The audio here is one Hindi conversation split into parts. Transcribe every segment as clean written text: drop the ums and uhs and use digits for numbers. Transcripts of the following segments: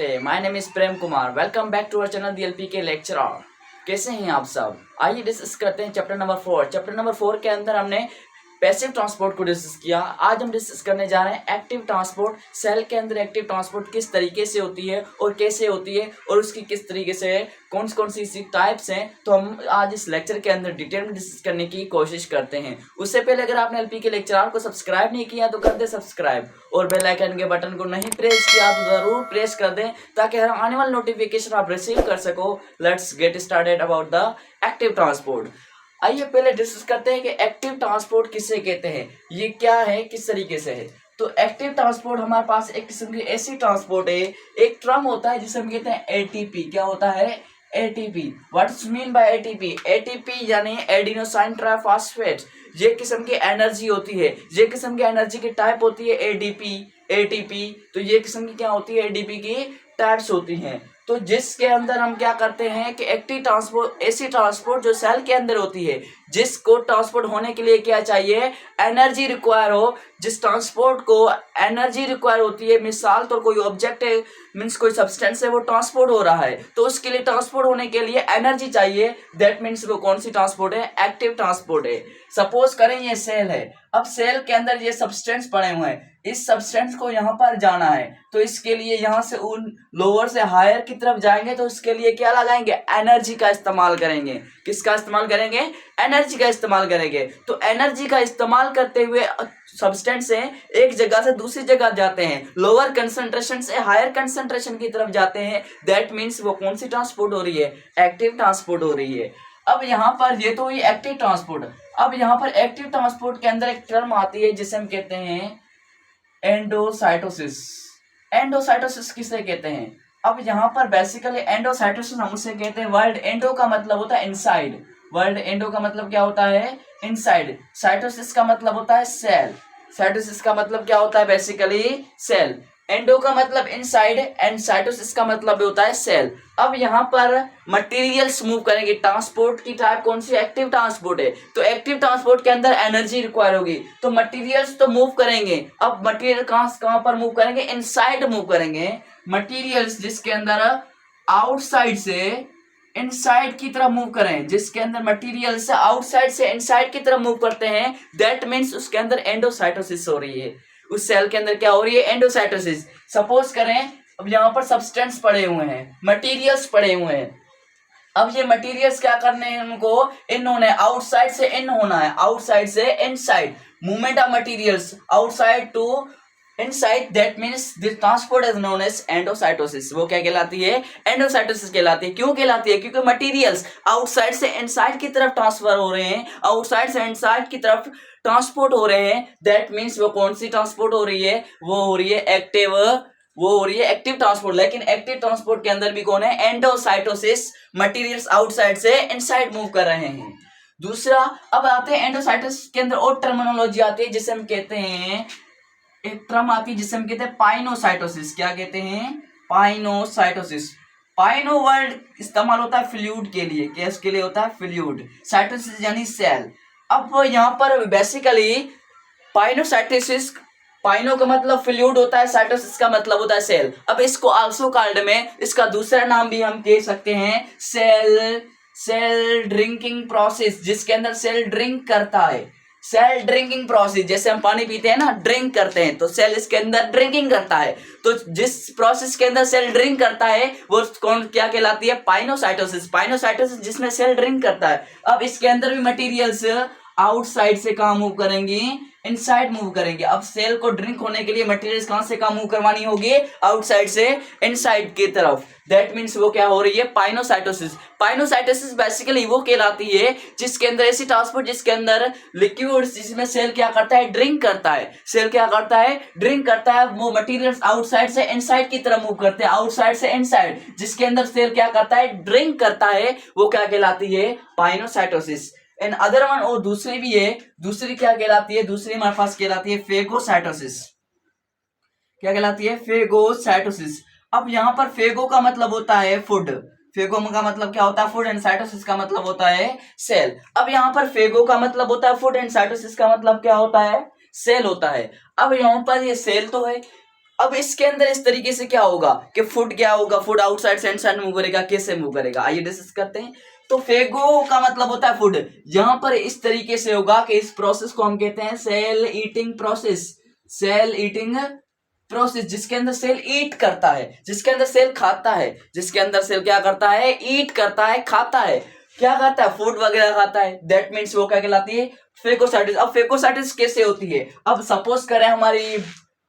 My name is Prem Kumar. Welcome back to our channel DLP के लेक्चरर। कैसे हैं आप सब? आइए डिस्कस करते हैं चैप्टर नंबर 4। चैप्टर नंबर 4 के अंदर हमने पैसिव ट्रांसपोर्ट को डिस्कस किया। आज हम डिस्कस करने जा रहे हैं एक्टिव ट्रांसपोर्ट। सेल के अंदर एक्टिव ट्रांसपोर्ट किस तरीके से होती है और कैसे होती है और उसकी किस तरीके से कौन सी टाइप्स हैं, तो हम आज इस लेक्चर के अंदर डिटेल में डिस्कस करने की कोशिश करते हैं। उससे पहले अगर आपने एलपी के लेक्चरर को सब्सक्राइब नहीं किया तो कर दे सब्सक्राइब और बेल आइकन के बटन को नहीं प्रेस किया तो जरूर प्रेस कर दें ताकि हर आने वाला नोटिफिकेशन आप रिसीव कर सको। Let's get started about the active transport. आइए पहले डिस्कस करते हैं कि एक्टिव ट्रांसपोर्ट किसे कहते हैं, ये क्या है, किस तरीके से है। तो एक्टिव ट्रांसपोर्ट हमारे पास एक किस्म की ऐसी ट्रांसपोर्ट है, एक टर्म होता है जिसे हम कहते हैं एटीपी। क्या होता है? ATP. What is mean by ATP? ATP यानी एडिनोसाइन ट्राइफॉस्फेट। ये किस्म की एनर्जी होती है, ये किस्म की एनर्जी की टाइप होती है एडीपी, एटीपी। तो ये किस्म की क्या होती है? एडीपी की टाइप्स होती हैं। तो जिसके अंदर हम क्या करते हैं कि एक्टिव ट्रांसपोर्ट ऐसी ट्रांसपोर्ट जो सेल के अंदर होती है, जिसको ट्रांसपोर्ट होने के लिए क्या चाहिए? एनर्जी रिक्वायर हो। जिस ट्रांसपोर्ट को एनर्जी रिक्वायर होती है, मिसाल तो कोई ऑब्जेक्ट है, मीन्स कोई सब्सटेंस है, वो ट्रांसपोर्ट हो रहा है, तो उसके लिए ट्रांसपोर्ट होने के लिए एनर्जी चाहिए। दैट मीन्स वो कौन सी ट्रांसपोर्ट है? एक्टिव ट्रांसपोर्ट है। सपोज करें ये सेल है, अब सेल के अंदर ये सब्सटेंस पड़े हुए हैं, इस सब्सटेंस को यहाँ पर जाना है, तो इसके लिए यहाँ से उन लोअर से हायर की तरफ जाएंगे, तो उसके लिए क्या लगाएंगे? एनर्जी का इस्तेमाल करेंगे। किसका इस्तेमाल करेंगे? एनर्जी का इस्तेमाल करेंगे। तो एनर्जी का इस्तेमाल करते हुए सब्सटेंस से एक जगह से दूसरी जगह जाते हैं, लोअर कंसंट्रेशन से हायर कंसंट्रेशन की तरफ जाते हैं। दैट मीन्स वो कौन सी ट्रांसपोर्ट हो रही है? एक्टिव ट्रांसपोर्ट हो रही है। अब यहाँ पर ये तो हुई एक्टिव ट्रांसपोर्ट। अब यहाँ पर एक्टिव ट्रांसपोर्ट के अंदर एक टर्म आती है जिसे हम कहते हैं एंडोसाइटोसिस। एंडोसाइटोसिस किसे कहते हैं? अब यहाँ पर बेसिकली एंडोसाइटोसिस हम उसे कहते हैं, वर्ड एंडो का मतलब होता है इनसाइड। वर्ड एंडो का मतलब क्या होता है? इनसाइड। साइटोसिस का मतलब होता है सेल। साइटोसिस का मतलब क्या होता है? Basically cell. एंडो का मतलब इनसाइड एंड साइटोसिस का मतलब होता है सेल। अब यहाँ पर मटेरियल्स मूव करेंगे। ट्रांसपोर्ट की टाइप कौन सी? एक्टिव ट्रांसपोर्ट है। तो एक्टिव ट्रांसपोर्ट के अंदर एनर्जी रिक्वायर होगी, तो मटेरियल्स तो मूव करेंगे। अब मटेरियल कहाँ पर मूव करेंगे? इनसाइड मूव करेंगे। मटेरियल्स जिसके अंदर आउटसाइड से इनसाइड की तरफ मूव करें, जिसके अंदर मटेरियल से आउटसाइड से इनसाइड की तरफ मूव करते हैं, दैट मीन्स उसके अंदर एंडोसाइटोसिस हो रही है। उस सेल के अंदर क्या हो रही है? एंडोसाइटोसिस। सपोज करें अब यहाँ पर सब्सटेंस पड़े हुए हैं, मटेरियल्स पड़े हुए हैं। अब ये मटेरियल्स क्या करने हैं? उनको इन्होंने आउटसाइड से इन होना है, आउटसाइड से inside. Movement of materials outside to inside, that means this transport is known as endocytosis. वो क्या कहलाती है? एंडोसाइटोसिस कहलाती है। क्यों कहलाती है? क्योंकि मटेरियल्स आउटसाइड से इनसाइड की तरफ ट्रांसफर हो रहे हैं, आउटसाइड से इनसाइड की तरफ ट्रांसपोर्ट हो रहे हैं। दैट मीन्स वो कौन सी ट्रांसपोर्ट हो रही है? वो हो रही है एक्टिव, वो हो रही है एक्टिव ट्रांसपोर्ट। लेकिन एक्टिव ट्रांसपोर्ट के अंदर भी कौन है? एंडोसाइटोसिस। मटेरियल्स आउटसाइड से इनसाइड मूव कर रहे हैं। दूसरा, अब आते हैं एंडोसाइटोसिस के अंदर और टर्मिनोलॉजी आती है जिसे हम कहते हैं, एक टर्म आती है जिसे हम कहते हैं पाइनोसाइटोसिस। क्या कहते हैं? पाइनोसाइटोसिस। पाइनो वर्ड इस्तेमाल होता है फ्लूइड के लिए। क्या इसके लिए होता है? फ्लूइड। साइटोसिस यानी सेल। अब यहाँ पर बेसिकली पाइनोसाइटोसिस, पाइनो का मतलब फ्लूइड होता है, साइटोसिस का मतलब होता है सेल। अब इसको आल्सो कॉल्ड में इसका दूसरा नाम भी हम कह सकते हैं सेल ड्रिंकिंग प्रोसेस, जिसके अंदर सेल ड्रिंक करता है। सेल ड्रिंकिंग प्रोसेस, जैसे हम पानी पीते हैं ना, ड्रिंक करते हैं, तो सेल इसके अंदर ड्रिंकिंग करता है। तो जिस प्रोसेस के अंदर सेल ड्रिंक करता है वो कौन क्या कहलाती है? पाइनोसाइटोसिस। पाइनोसाइटोसिस जिसमें सेल ड्रिंक करता है। अब इसके अंदर भी मटेरियल्स आउटसाइड से कहाँ मूव करेंगे? इनसाइड मूव करेंगे। अब सेल को ड्रिंक होने के लिए मटेरियल्स कहां से कहां मूव करवानी होगी? आउटसाइड से इनसाइड की तरफ। दैट मीन्स वो क्या हो रही है? पाइनोसाइटोसिस। पाइनोसाइटोसिस बेसिकली वो कहलाती है जिसके अंदर ऐसी ट्रांसपोर्ट जिसके अंदर लिक्विड्स, जिसमें सेल क्या करता है? ड्रिंक करता है। सेल क्या करता है? ड्रिंक करता है। वो मटेरियल्स आउटसाइड से इनसाइड की तरफ मूव करते हैं, आउटसाइड से इनसाइड। जिसके अंदर सेल क्या करता है? ड्रिंक करता है। वो क्या कहलाती है? पाइनोसाइटोसिस। एंड अदर वन, और दूसरी भी है। दूसरी क्या कहलाती है? दूसरी हमारे पास कहलाती है फेगोसाइटोसिस। क्या कहलाती है? फेगोसाइटोसिस। अब यहाँ पर फेगो का मतलब होता है फूड। फेगो का मतलब क्या होता है? फूड। एंड साइटोसिस का मतलब होता है सेल। अब यहाँ पर फेगो का मतलब होता है फूड एंड साइटोसिस का मतलब क्या होता है? सेल होता है। अब यहाँ पर ये सेल तो है, अब इसके अंदर इस तरीके से क्या होगा कि फूड क्या होगा, फूड आउटसाइड से इनसाइड मूव करेगा, कैसे मूव करेगा, आइए डिस्कस करते हैं। तो फेगो का मतलब होता है फूड। यहां पर इस तरीके से होगा कि इस प्रोसेस को हम कहते हैं cell eating process. Cell eating process, जिसके अंदर सेल ईट करता है, जिसके अंदर सेल खाता है, जिसके अंदर सेल क्या करता है, ईट करता है, खाता है। क्या खाता है, फूड वगैरह खाता है। दैट मीन्स वो क्या कहलाती है, फेगोसाइटिस। अब फेगोसाइटिस कैसे होती है, अब सपोज करें हमारी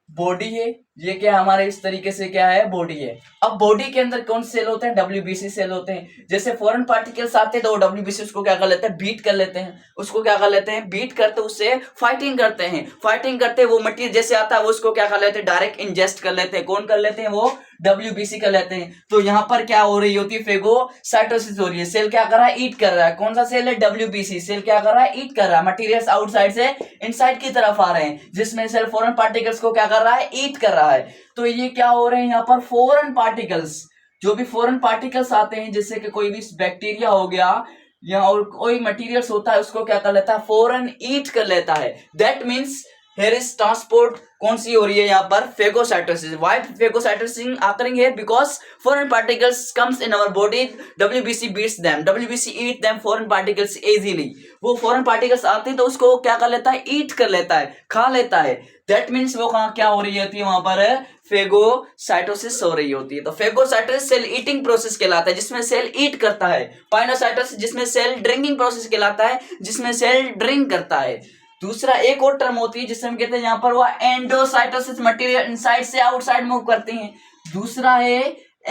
बॉडी है, ये क्या हमारे इस तरीके से क्या है, बॉडी है। अब बॉडी के अंदर कौन से सेल होते हैं, डब्ल्यूबीसी सेल होते हैं। जैसे फॉरेन पार्टिकल्स आते हैं तो डब्ल्यूबीसी उसको क्या कर लेते हैं, बीट कर लेते हैं, उसको क्या कर लेते हैं, बीट करते, उससे फाइटिंग करते हैं। फाइटिंग करते वो मटेरियल जैसे आता है वो उसको क्या कर लेते हैं, डायरेक्ट इंजेस्ट कर लेते हैं। कौन कर लेते हैं, वो डब्ल्यूबीसी कर लेते हैं। तो यहाँ पर क्या हो रही होती है, फेगोसाइटोसिस हो रही है। सेल क्या कर रहा है, ईट कर रहा है। कौन सा सेल है, डब्ल्यूबीसी। सेल क्या कर रहा है, ईट कर रहा है। मटेरियल्स आउटसाइड से इनसाइड की तरफ आ रहे हैं, जिसमें सेल फॉरेन पार्टिकल्स को क्या कर रहा है, ईट कर रहा है। तो ये क्या हो रहे हैं यहाँ पर, फॉरेन पार्टिकल्स, जो भी फॉरेन पार्टिकल्स आते हैं, जैसे कि कोई भी बैक्टीरिया हो गया या और कोई मटेरियल्स होता है, उसको क्या कर लेता है, फॉरेन ईट कर लेता है। That means here is transport कौन सी हो रही है यहाँ पर, phagocytosis. why phagocytosis occurring here, because foreign particles comes in our body, WBC beats them, WBC eat them foreign particles easily। वो foreign particles आते हैं तो उसको क्या कर लेता है, eat कर लेता है, खा लेता है। that means वो कहाँ क्या हो रही होती है, वहां पर फेगोसाइटोसिस हो रही होती है। तो फेगोसाइटोसिस सेल ईटिंग प्रोसेस कहलाता है, जिसमें सेल ईट करता है। पाइनोसाइटोसिस जिसमें सेल ड्रिंकिंग प्रोसेस कहलाता है, जिसमें सेल ड्रिंक करता है। दूसरा एक और टर्म होती है जिससे हम कहते हैं यहाँ पर, वह एंडोसाइटोसिस, मटेरियल इनसाइड से आउटसाइड मूव करती हैं। दूसरा है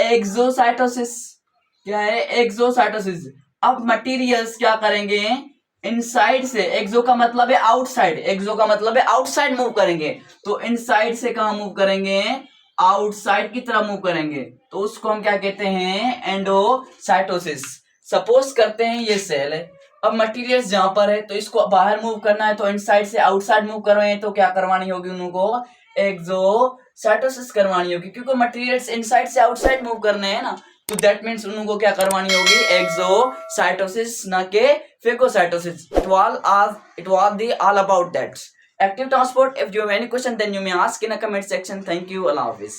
एक्सोसाइटोसिस। क्या है, एक्सोसाइटोसिस। अब मटेरियल्स क्या करेंगे, इनसाइड से, एक्सो का मतलब है आउटसाइड, एक्सो का मतलब है आउटसाइड मूव करेंगे। तो इनसाइड से कहां मूव करेंगे, आउटसाइड की तरफ मूव करेंगे। तो उसको हम क्या कहते हैं, एंडोसाइटोसिस। सपोज करते हैं ये सेल है, अब मटेरियल्स जहां पर है तो इसको बाहर मूव करना है, तो इनसाइड से आउटसाइड मूव कर रहे हैं, तो क्या करवानी होगी उनको, एक्सोसाइटोसिस करवानी होगी, क्योंकि मटेरियल्स इनसाइड से आउटसाइड मूव करने हैं ना। तो दैट मीन्स उनको क्या करवानी होगी, एक्सोसाइटोसिस, ना के phagocytosis. It was the all about that active transport. If you have any question then you may ask in a comment section. Thank you, अल्लाह हाफिज।